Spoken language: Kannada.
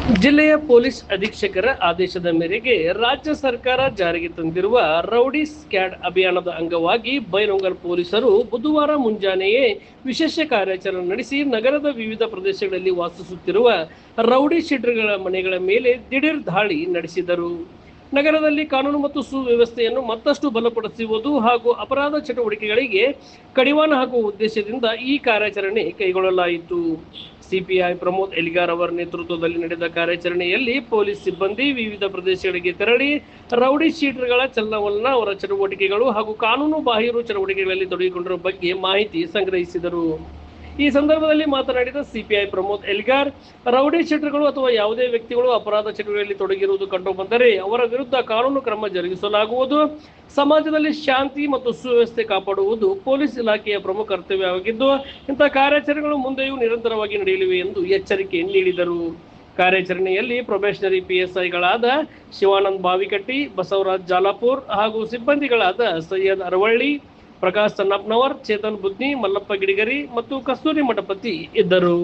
ಜಿಲ್ಲೆಯ ಪೊಲೀಸ್ ಅಧೀಕ್ಷಕರ ಆದೇಶದ ಮೇರೆಗೆ ರಾಜ್ಯ ಸರ್ಕಾರ ಜಾರಿಗೆ ತಂದಿರುವ ರೌಡಿ ಸ್ಕ್ವಾಡ್ ಅಭಿಯಾನದ ಅಂಗವಾಗಿ ಬೈಲಹೊಂಗಲ ಪೊಲೀಸರು ಬುಧವಾರ ಮುಂಜಾನೆಯೇ ವಿಶೇಷ ಕಾರ್ಯಾಚರಣೆ ನಡೆಸಿ ನಗರದ ವಿವಿಧ ಪ್ರದೇಶಗಳಲ್ಲಿ ವಾಸಿಸುತ್ತಿರುವ ರೌಡಿ ಶೀಟರ್ಗಳ ಮನೆಗಳ ಮೇಲೆ ದಿಢೀರ್ ದಾಳಿ ನಡೆಸಿದರು. ನಗರದಲ್ಲಿ ಕಾನೂನು ಮತ್ತು ಸುವ್ಯವಸ್ಥೆಯನ್ನು ಮತ್ತಷ್ಟು ಬಲಪಡಿಸುವುದು ಹಾಗೂ ಅಪರಾಧ ಚಟುವಟಿಕೆಗಳಿಗೆ ಕಡಿವಾಣ ಹಾಕುವ ಉದ್ದೇಶದಿಂದ ಈ ಕಾರ್ಯಾಚರಣೆ ಕೈಗೊಳ್ಳಲಾಯಿತು. ಸಿಪಿಐ ಪ್ರಮೋದ್ ಎಲಿಗಾರ್ ಅವರ ನೇತೃತ್ವದಲ್ಲಿ ನಡೆದ ಕಾರ್ಯಾಚರಣೆಯಲ್ಲಿ ಪೊಲೀಸ್ ಸಿಬ್ಬಂದಿ ವಿವಿಧ ಪ್ರದೇಶಗಳಿಗೆ ತೆರಳಿ ರೌಡಿ ಶೀಟರ್ಗಳ ಚಲನವಲನ, ಅವರ ಚಟುವಟಿಕೆಗಳು ಹಾಗೂ ಕಾನೂನು ಬಾಹಿರ ಚಟುವಟಿಕೆಗಳಲ್ಲಿ ತೊಡಗಿಕೊಂಡಿರುವ ಬಗ್ಗೆ ಮಾಹಿತಿ ಸಂಗ್ರಹಿಸಿದರು. ಈ ಸಂದರ್ಭದಲ್ಲಿ ಮಾತನಾಡಿದ ಸಿಪಿಐ ಪ್ರಮೋದ್ ಎಲಿಗಾರ್, ರೌಡಿ ಶೀಟರ್ಗಳು ಅಥವಾ ಯಾವುದೇ ವ್ಯಕ್ತಿಗಳು ಅಪರಾಧ ಚಟುವಟಿಕೆಯಲ್ಲಿ ತೊಡಗಿರುವುದು ಕಂಡುಬಂದರೆ ಅವರ ವಿರುದ್ಧ ಕಾನೂನು ಕ್ರಮ ಜರುಗಿಸಲಾಗುವುದು. ಸಮಾಜದಲ್ಲಿ ಶಾಂತಿ ಮತ್ತು ಸುವ್ಯವಸ್ಥೆ ಕಾಪಾಡುವುದು ಪೊಲೀಸ್ ಇಲಾಖೆಯ ಪ್ರಮುಖ ಕರ್ತವ್ಯವಾಗಿದ್ದು, ಇಂತಹ ಕಾರ್ಯಾಚರಣೆಗಳು ಮುಂದೆಯೂ ನಿರಂತರವಾಗಿ ನಡೆಯಲಿವೆ ಎಂದು ಎಚ್ಚರಿಕೆ ನೀಡಿದರು. ಕಾರ್ಯಾಚರಣೆಯಲ್ಲಿ ಪ್ರೊಬೇಷನರಿ ಪಿಎಸ್ಐಗಳಾದ ಶಿವಾನಂದ್ ಬಾವಿಕಟ್ಟಿ, ಬಸವರಾಜ್ ಜಾಲಾಪುರ್ ಹಾಗೂ ಸಿಬ್ಬಂದಿಗಳಾದ ಸೈಯದ್ ಅರವಳ್ಳಿ, ಪ್ರಕಾಶ್ ಚನ್ನಪ್ಪನವರ್, ಚೇತನ್ ಬುದ್ನಿ, ಮಲ್ಲಪ್ಪ ಗಿಡಿಗರಿ ಮತ್ತು ಕಸ್ತೂರಿ ಮಠಪತಿ ಇದ್ದರು.